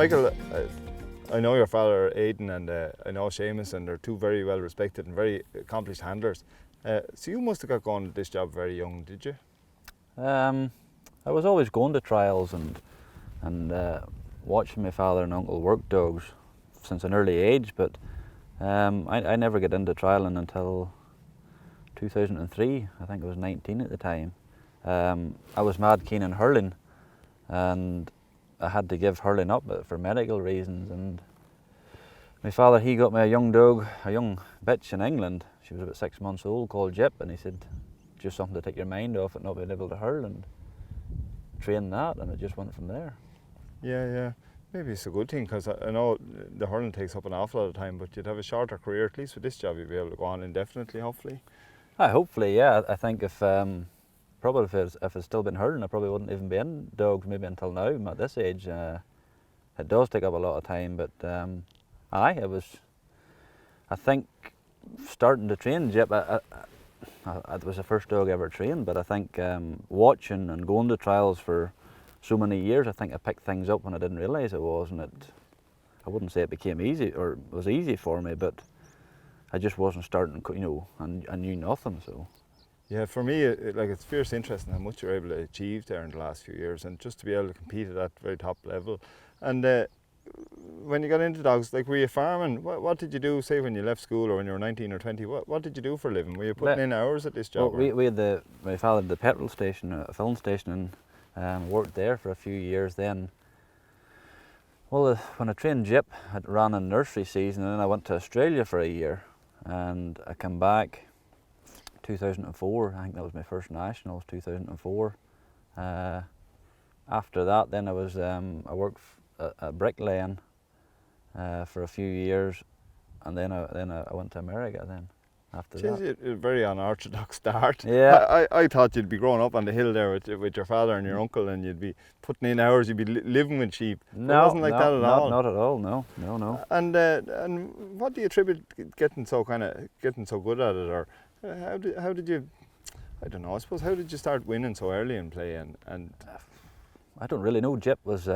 Michael, I know your father Aidan and I know Seamus, and they're two very well respected and very accomplished handlers. So you must have got going at this job very young, did you? I was always going to trials and watching my father and uncle work dogs since an early age, but I never got into trialing until 2003. I think I was 19 at the time. I was mad keen on hurling, and I had to give hurling up for medical reasons. And my father, he got me a young dog, a young bitch in England. She was about 6 months old, called Jip, and he said, just something to take your mind off it, not being able to hurl, and train that, and it just went from there. Yeah. Maybe it's a good thing, because I know the hurling takes up an awful lot of time, but you'd have a shorter career. At least with this job, you'd be able to go on indefinitely, hopefully. Hopefully, yeah. I think if probably if it's still been hurling, I probably wouldn't even be in dogs maybe until now. At this age, it does take up a lot of time, but I think starting to train Jip, it was the first dog I ever trained, but I think watching and going to trials for so many years, I think I picked things up when I didn't realise it was, and I wouldn't say it became easy or it was easy for me, but I just wasn't starting, and I knew nothing, so. Yeah, for me, it's fierce interesting how much you're able to achieve there in the last few years, and just to be able to compete at that very top level. And when you got into dogs, were you farming? What did you do, say, when you left school or when you were 19 or 20? What did you do for a living? Were you putting in hours at this job? Well, we had my father had the petrol station, a filling station, and worked there for a few years then. Well, when I trained Jip, I ran in nursery season, and then I went to Australia for a year, and I came back 2004. I think that was my first nationals, 2004. After that, then I worked at bricklaying for a few years, and then I went to America then. After that, a very unorthodox start. Yeah, I thought you'd be growing up on the hill there with your father and your uncle, and you'd be putting in hours. You'd be living with sheep. No, it wasn't like that at all. Not at all. No. And what do you attribute getting so good at it, or how did you? I don't know. I suppose how did you start winning so early in play? And I don't really know. Jip was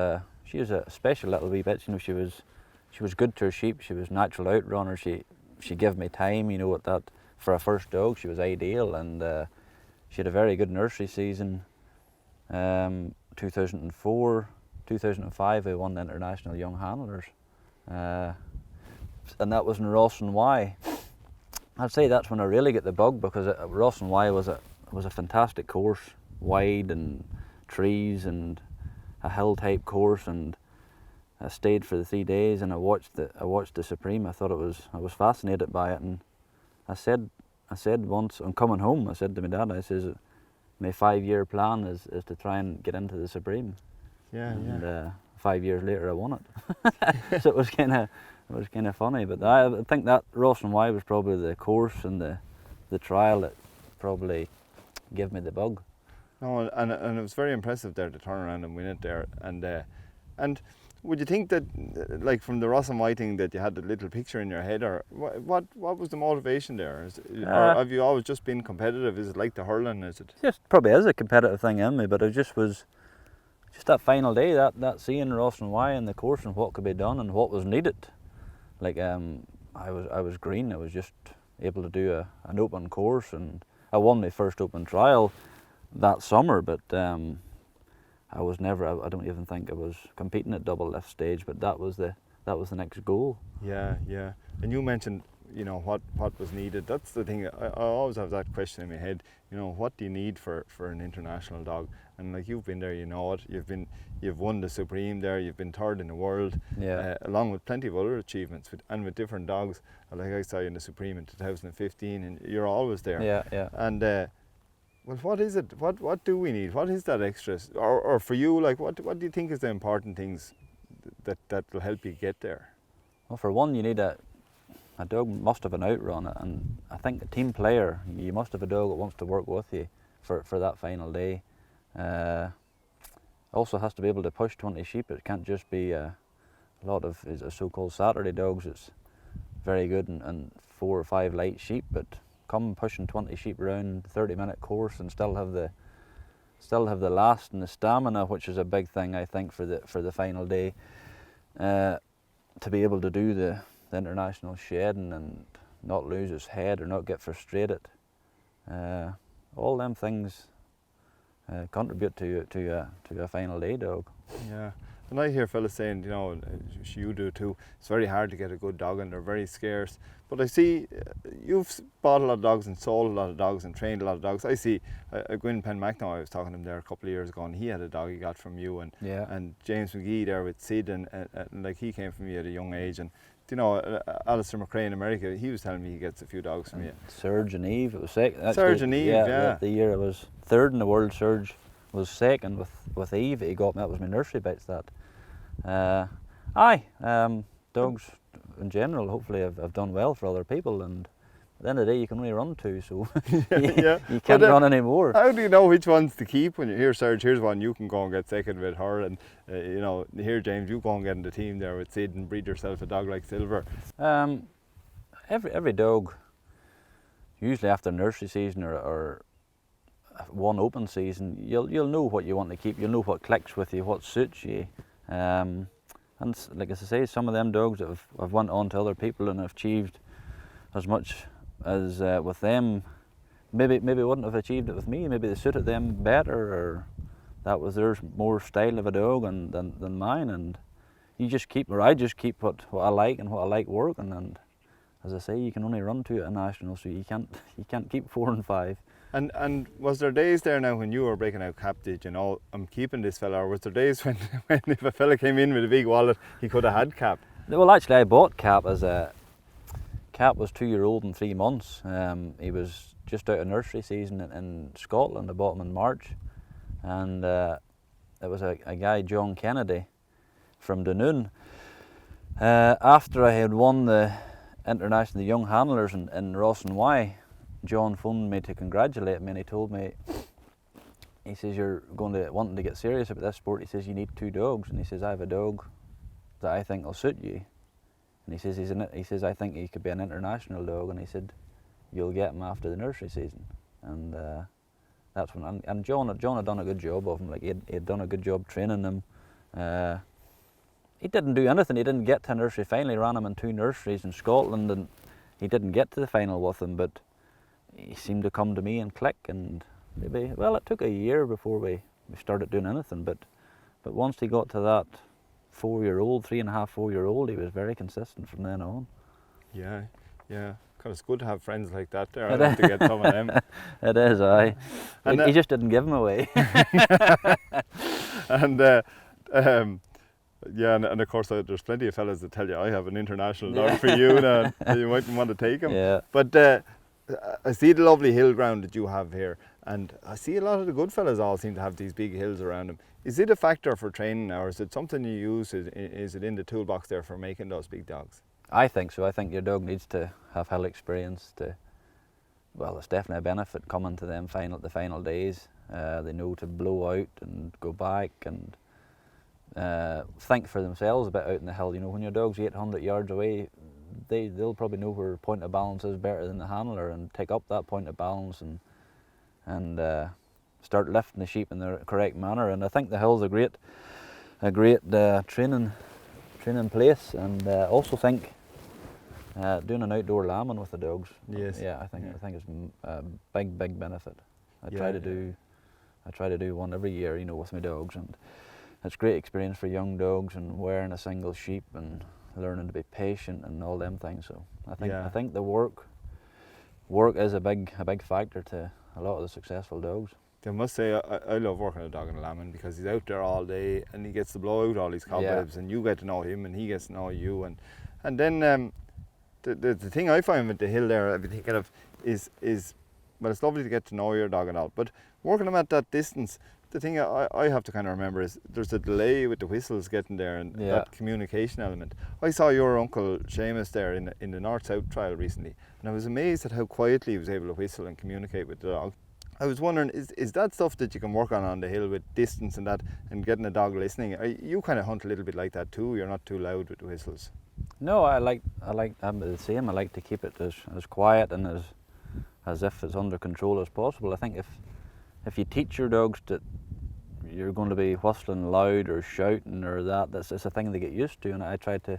she was a special little wee bit. She was good to her sheep. She was natural outrunner. She gave me time. At that for a first dog, she was ideal, and she had a very good nursery season. 2004, 2005, I won the International Young Handlers, and that was in Ross and Y. I'd say that's when I really got the bug, because Ross and Y was a fantastic course, wide and trees and a hill type course, and I stayed for the 3 days, and I watched the Supreme. I was fascinated by it, and I said once on coming home, I said to my dad, I says, my 5-year plan is to try and get into the Supreme. And 5 years later I won it. So it was kind of funny, but I think that Ross and Y was probably the course and the trial that probably gave me the bug. No, and it was very impressive there to turn around and win it there, and would you think that, from the Ross and Y thing, that you had the little picture in your head, or what was the motivation there? Or have you always just been competitive? Is it like the hurling? Is it? Just probably is a competitive thing in me, but it just was that final day, that seeing Ross and Y and the course and what could be done and what was needed. I was green. I was just able to do an open course, and I won my first open trial that summer, but I was never. I don't even think I was competing at double lift stage, but that was the next goal. Yeah. And you mentioned, what was needed. That's the thing. I always have that question in my head. What do you need for an international dog? And you've been there, you know it. You've won the Supreme there. You've been third in the world. Yeah. Along with plenty of other achievements with different dogs. Like I saw you in the Supreme in 2015, and you're always there. Yeah. And well, what is it? What do we need? What is that extra? Or for you, what do you think is the important things that will help you get there? Well, for one, you need a dog must have an outrun, and I think a team player, you must have a dog that wants to work with you for that final day. Also has to be able to push 20 sheep. It can't just be a lot of so-called Saturday dogs. It's very good and 4 or 5 light sheep, but come pushing 20 sheep around 30-minute course and still have the last and the stamina, which is a big thing I think for the final day. to be able to do the international shedding and not lose his head or not get frustrated. All them things contribute to a final day dog. Yeah. And I hear fellas saying, you know, you do too, it's very hard to get a good dog and they're very scarce. But I see you've bought a lot of dogs and sold a lot of dogs and trained a lot of dogs. I see Gwyn Penmacno, I was talking to him there a couple of years ago, and he had a dog he got from you, and James McGee there with Sid, and like he came from you at a young age. And you know, Alistair McRae in America, he was telling me he gets a few dogs from you. Serge and Eve, it was second. Serge and Eve, yeah. The year I was third in the world, Serge was second with Eve. He got me, that was my nursery bits that. Dogs in general, hopefully I've done well for other people, and at the end of the day you can only run two, so you can't run anymore. How do you know which ones to keep when you hear Serge, here's one, you can go and get second with her, and you know, here James, you go and get in the team there with Sid and breed yourself a dog like Silver? Every dog, usually after nursery season or one open season, you'll know what you want to keep, you'll know what clicks with you, what suits you. And like as I say, some of them dogs that have went on to other people and have achieved as much as with them, maybe wouldn't have achieved it with me. Maybe they suited them better, or that was their more style of a dog than mine. And you just keep, or I just keep what I like and what I like working. And as I say, you can only run two at a national, so you can't keep 4 and 5. And was there days there now when you were breaking out Cap, did you know, I'm keeping this fella, or was there days when if a fella came in with a big wallet, he could have had Cap? Well, actually I bought Cap Cap was 2-year-old in 3 months. He was just out of nursery season in Scotland. I bought him in March, and it was a guy, John Kennedy, from Dunoon. After I had won the International Young Handlers in Ross and Y, John phoned me to congratulate me, and he told me, he says, you're wanting to get serious about this sport. He says, you need 2 dogs, and he says, I have a dog that I think will suit you. And he says, I think he could be an international dog, and he said, you'll get him after the nursery season. And that's when, and John had done a good job of him. Like he'd done a good job training him. He didn't do anything. He didn't get to a nursery final. He ran him in 2 nurseries in Scotland, and he didn't get to the final with him, but he seemed to come to me and click, and maybe, well, it took a year before we started doing anything, but once he got to that 4-year-old, 3.5, 4-year-old, he was very consistent from then on. Yeah, because it's good to have friends like that there. I'd love to get some of them. It is, aye. And he just didn't give them away. And yeah, and of course there's plenty of fellas that tell you, I have an international dog for you now, you mightn't want to take him. Yeah. But I see the lovely hill ground that you have here, and I see a lot of the good fellas all seem to have these big hills around them. Is it a factor for training now, or is it something you use? Is it in the toolbox there for making those big dogs? I think so. I think your dog needs to have hill experience well, it's definitely a benefit coming to them the final days. They know to blow out and go back and think for themselves a bit out in the hill. You know, when your dog's 800 yards away, they'll probably know where point of balance is better than the handler, and take up that point of balance and start lifting the sheep in the correct manner. And I think the hill's a great training place, and also think doing an outdoor lambing with the dogs. Yes. Yeah, I think it's a big benefit. I try to do one every year, you know, with my dogs, and it's great experience for young dogs, and wearing a single sheep and learning to be patient and all them things. So I think the work is a big factor to a lot of the successful dogs. I must say, I love working a dog in a lambing, because he's out there all day and he gets to blow out all these cobwebs, and you get to know him and he gets to know you, and then the thing I find with the hill there, everything kind of is well, it's lovely to get to know your dog and all, but working them at that distance, the thing I have to kind of remember is there's a delay with the whistles getting there, and that communication element. I saw your uncle Seamus there in the North-South trial recently, and I was amazed at how quietly he was able to whistle and communicate with the dog. I was wondering, is that stuff that you can work on the hill with distance and that, and getting a dog listening? You kind of hunt a little bit like that too? You're not too loud with the whistles? No, I'm the same. I like to keep it as quiet and as if it's under control as possible. I think if you teach your dogs that you're going to be whistling loud or shouting or that. It's a thing they get used to, and I try to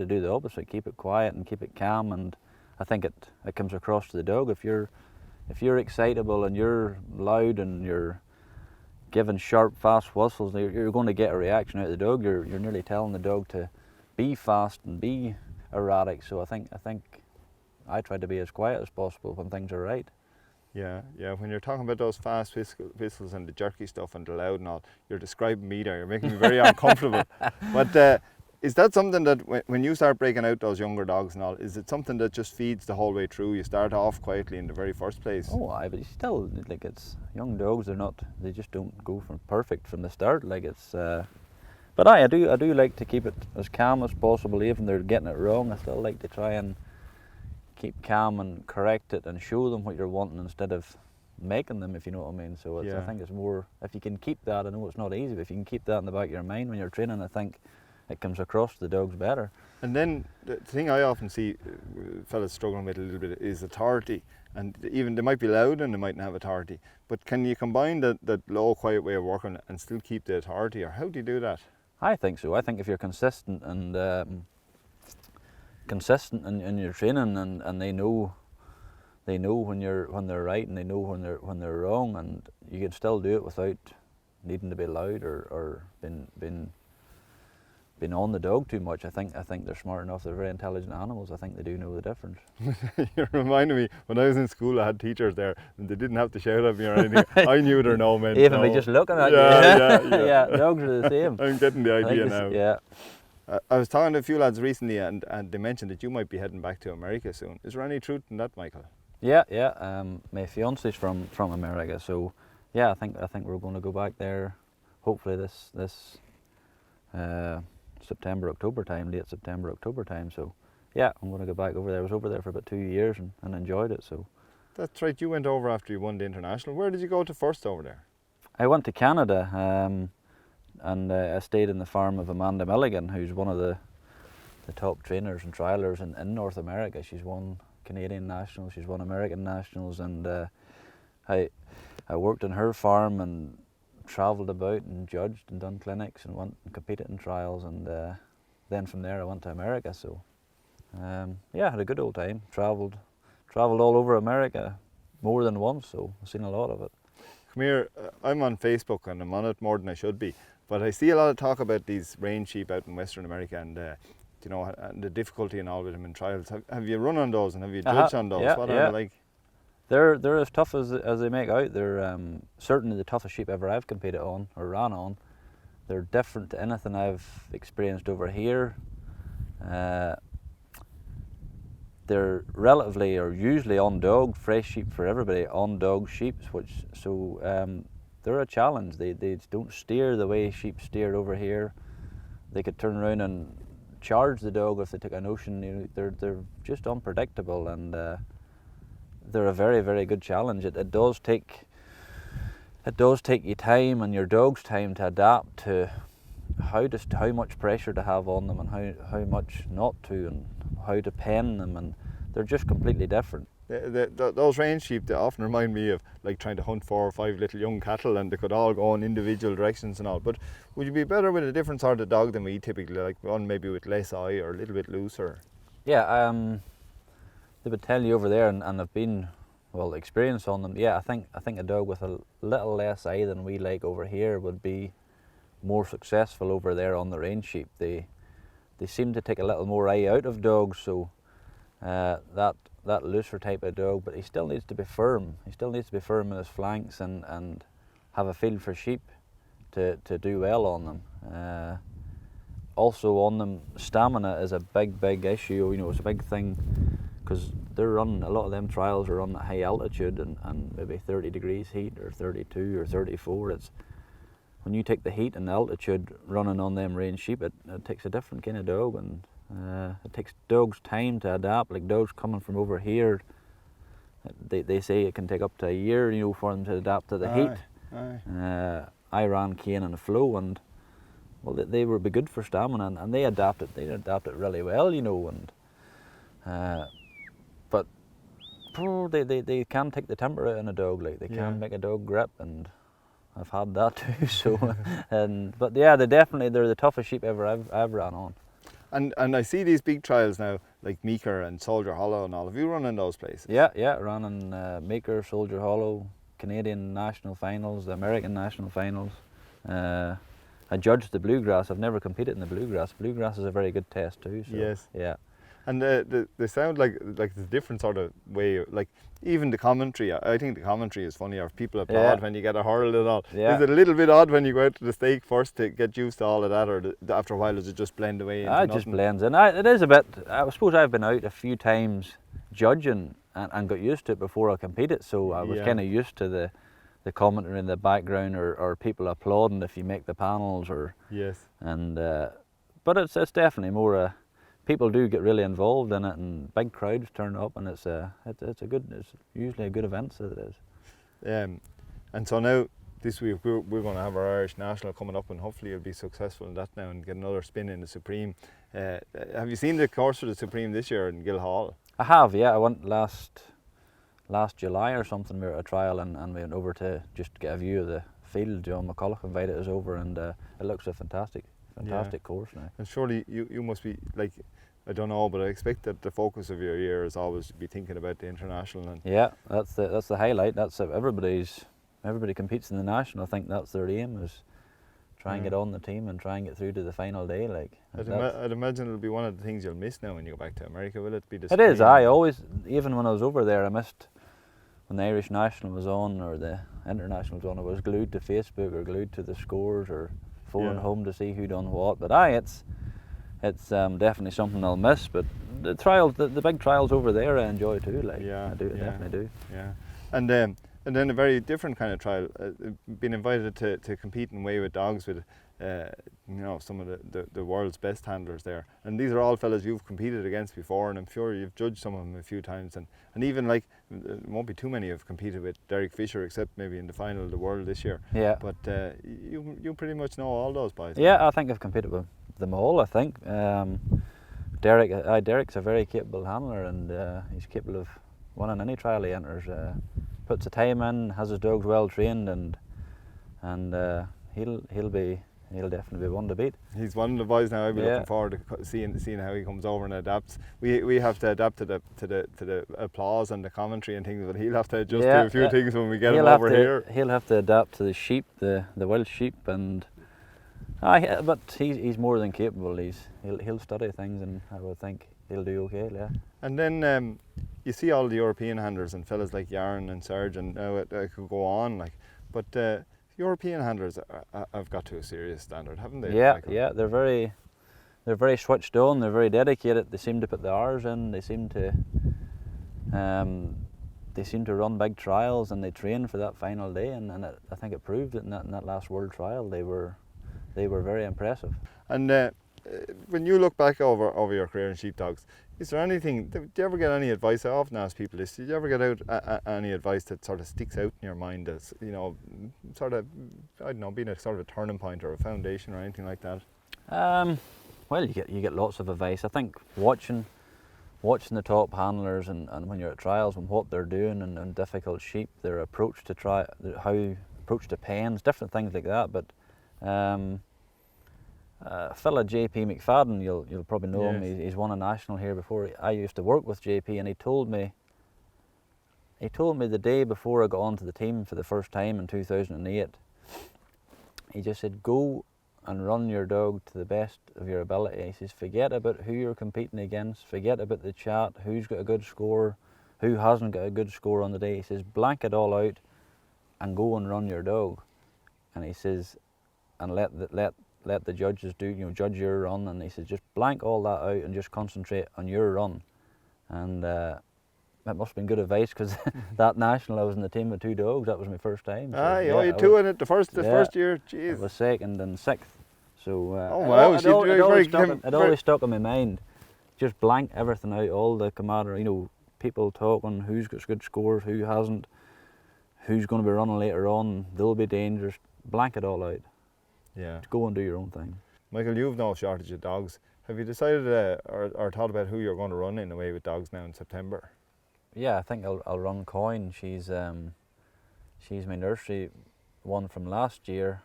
do the opposite, keep it quiet and keep it calm, and I think it comes across to the dog. If you're excitable and you're loud and you're giving sharp, fast whistles, you're going to get a reaction out of the dog. You're nearly telling the dog to be fast and be erratic. So I think I try to be as quiet as possible when things are right. Yeah. When you're talking about those fast whistles and the jerky stuff and the loud and all, you're describing me there. You're making me very uncomfortable. But is that something that when you start breaking out those younger dogs and all, is it something that just feeds the whole way through? You start off quietly in the very first place. Oh, but still, like, it's young dogs. They just don't go from perfect from the start. Like, it's. But I do like to keep it as calm as possible, even if they're getting it wrong. I still like to try and keep calm and correct it and show them what you're wanting instead of making them, if you know what I mean. So I think it's more, if you can keep that, I know it's not easy, but if you can keep that in the back of your mind when you're training, I think it comes across to the dogs better. And then the thing I often see fellas struggling with a little bit is authority. And even they might be loud and they mightn't have authority, but can you combine that low, quiet way of working and still keep the authority, or how do you do that? I think so. I think if you're consistent and in your training, and they know when they're right, and they know when they're wrong, and you can still do it without needing to be loud or being on the dog too much. I think they're smart enough. They're very intelligent animals. I think they do know the difference. You're reminding me, when I was in school I had teachers there and they didn't have to shout at me or anything. I knew their no meant Even no. by just looking at you. Yeah. Dogs are the same. I'm getting the idea now. Yeah. I was talking to a few lads recently and they mentioned that you might be heading back to America soon. Is there any truth in that, Michael? Yeah. My fiance's from America, so yeah, I think we're going to go back there. Hopefully this September, October time, late September, October time. So yeah, I'm going to go back over there. I was over there for about 2 years and enjoyed it. So that's right. You went over after you won the international. Where did you go to first over there? I went to Canada, and I stayed in the farm of Amanda Milligan, who's one of the top trainers and trialers in North America. She's won Canadian nationals, she's won American nationals, and I worked on her farm and travelled about and judged and done clinics and went and competed in trials, and then from there I went to America. So yeah, had a good old time. Travelled all over America more than once, so I've seen a lot of it. Come here, I'm on Facebook and I'm on it more than I should be, but I see a lot of talk about these range sheep out in Western America and you know, and the difficulty and all with them in trials. Have you run on those and have you judged on those? Yeah, what are they like? They're as tough as they make out. They're certainly the toughest sheep ever I've competed on or ran on. They're different to anything I've experienced over here. They're relatively or usually on dog, fresh sheep for everybody, on dog sheep, they're a challenge. They don't steer the way sheep steered over here. They could turn around and charge the dog if they took a notion. You know, they're just unpredictable, and they're a very, very good challenge. It does take you time and your dog's time to adapt to how much pressure to have on them and how much not to, and how to pen them, and they're just completely different. Those range sheep, they often remind me of like trying to hunt 4 or 5 little young cattle, and they could all go in individual directions and all. But would you be better with a different sort of dog than we typically, like one maybe with less eye or a little bit looser? Yeah, they would tell you over there, and I've been experienced on them. Yeah, I think a dog with a little less eye than we like over here would be more successful over there on the range sheep. They seem to take a little more eye out of dogs, so that looser type of dog, but he still needs to be firm. He still needs to be firm in his flanks and have a feel for sheep to do well on them. Also on them, stamina is a big issue. You know, it's a big thing because they're running, a lot of them trials are on at high altitude and maybe 30 degrees heat or 32 or 34. It's when you take the heat and the altitude running on them range sheep, it takes a different kind of dog, and it takes dogs time to adapt. Like dogs coming from over here, they say it can take up to a year, you know, for them to adapt to the heat. I ran Cane and Flow, and well, they would be good for stamina, and they adapt it really well, you know, and but they can take the temper out in a dog. Like they can make a dog grip, and I've had that too. So, but yeah, they're the toughest sheep ever I've ran on. And I see these big trials now, like Meeker and Soldier Hollow and all. Have you run in those places? Yeah, running Meeker, Soldier Hollow, Canadian national finals, the American national finals. I judged the bluegrass. I've never competed in the bluegrass. Bluegrass is a very good test too. So, Yes. yeah. And they sound like it's a different sort of way. Like even the commentary, I think the commentary is funny. Or people applaud when you get a hurl and all. Yeah. Is it a little bit odd when you go out to the stake first to get used to all of that, or after a while does it just blend away into It nothing? just blends in. It is a bit. I suppose I've been out a few times judging and got used to it before I competed. So I was kind of used to the commentary in the background or people applauding if you make the panels or. Yes. And but it's definitely more people do get really involved in it, and big crowds turn up, and it's usually a good event, so it is. And so now this week we're going to have our Irish National coming up, and hopefully you'll be successful in that now and get another spin in the Supreme. Have you seen the course for the Supreme this year in Guildhall? I have, yeah. I went last July or something. We were at a trial and we went over to just get a view of the field. John McCulloch invited us over, and it looks a fantastic course now. And surely you must be like, I don't know, but I expect that the focus of your year is always to be thinking about the international. And yeah, that's the highlight. That's everybody competes in the national. I think that's their aim, is try and get on the team and try and get through to the final day. Like I'd imagine it'll be one of the things you'll miss now when you go back to America. Will it be the? It is. I always, even when I was over there, I missed when the Irish national was on or the international was on. I was glued to Facebook or glued to the scores or phoning home to see who done what. But it's definitely something I'll miss. But the trials, the big trials over there, I enjoy too. Like I definitely do. Yeah, and then a very different kind of trial. Been invited to compete in Way with Dogs with some of the world's best handlers there. And these are all fellas you've competed against before, and I'm sure you've judged some of them a few times. And even like, there won't be too many who've competed with Derek Fisher, except maybe in the final of the world this year. Yeah. But you pretty much know all those boys. Yeah, I think I've competed with them all. I think Derek's a very capable handler, and he's capable of winning any trial he enters. Puts the time in, has his dogs well trained, and he'll definitely be one to beat. He's one of the boys now. I'll be looking forward to seeing how he comes over and adapts. We have to adapt to the applause and the commentary and things, but he'll have to adjust to a few things when we get him over here. He'll have to adapt to the sheep, the wild sheep, and but he's more than capable. He'll study things, and I would think he'll do okay. Yeah. And then you see all the European handlers and fellas like Yarn and Serge, and now I could go on but European handlers have got to a serious standard, haven't they? Yeah, Michael? They're very switched on. They're very dedicated. They seem to put the hours in. They seem to run big trials, and they train for that final day. And I think it proved it in that last world trial. They were very impressive. And when you look back over your career in sheepdogs, is there anything? Did you ever get any advice? I often ask people this. Did you ever get out any advice that sort of sticks out in your mind as sort of, I don't know, being a sort of a turning point or a foundation or anything like that? Well, you get lots of advice. I think watching the top handlers and when you're at trials and what they're doing and difficult sheep, their approach to approach to pens, different things like that. But fella JP McFadden, you'll probably know him. He's won a national here before. I used to work with JP, and he told me the day before I got onto the team for the first time in 2008. He just said, "Go and run your dog to the best of your ability." He says, "Forget about who you're competing against. Forget about the chat. Who's got a good score, who hasn't got a good score on the day." He says, "Blank it all out, and go and run your dog." And he says, "And let the judges judge your run." And he says, "Just blank all that out and just concentrate on your run." And that must have been good advice, because that national I was in the team with 2 dogs. That was my first time. So, you 2 in it the first year. Jeez. I was 2nd and 6th. So it always stuck in my mind. Just blank everything out, all the camaraderie. People talking, who's got good scores, who hasn't, who's going to be running later on. They'll be dangerous. Blank it all out. Yeah. Just go and do your own thing. Michael, you've no shortage of dogs. Have you decided or thought about who you're going to run in Away with Dogs now in September? Yeah, I think I'll run Coin. She's my nursery one from last year.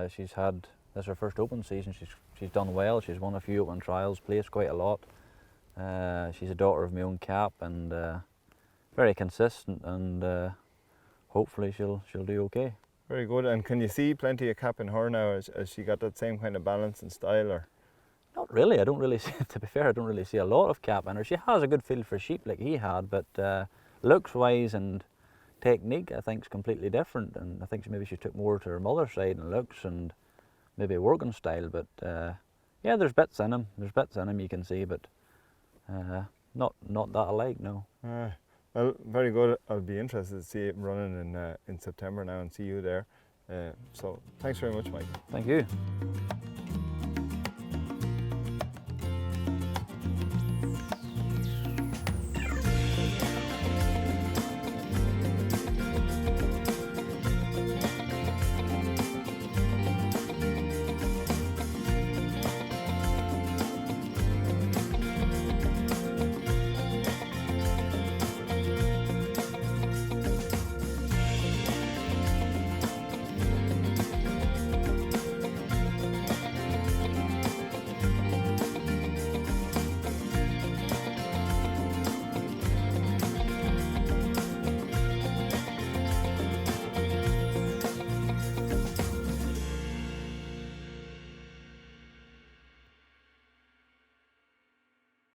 She's had, this is her first open season. She's done well. She's won a few open trials, placed quite a lot. She's a daughter of my own cap, and very consistent, and hopefully she'll do okay. Very good. And can you see plenty of cap in her now? Has she got that same kind of balance and style, or? Not really. I don't really see, to be fair, I don't really see a lot of cap in her. She has a good feel for sheep like he had, but looks wise and technique I think is completely different, and I think maybe she took more to her mother's side in looks and maybe working style, but yeah, there's bits in him. There's bits in him you can see, but not that alike, no. Well, very good. I'll be interested to see it running in September now and see you there. So thanks very much, Mike. Thank you.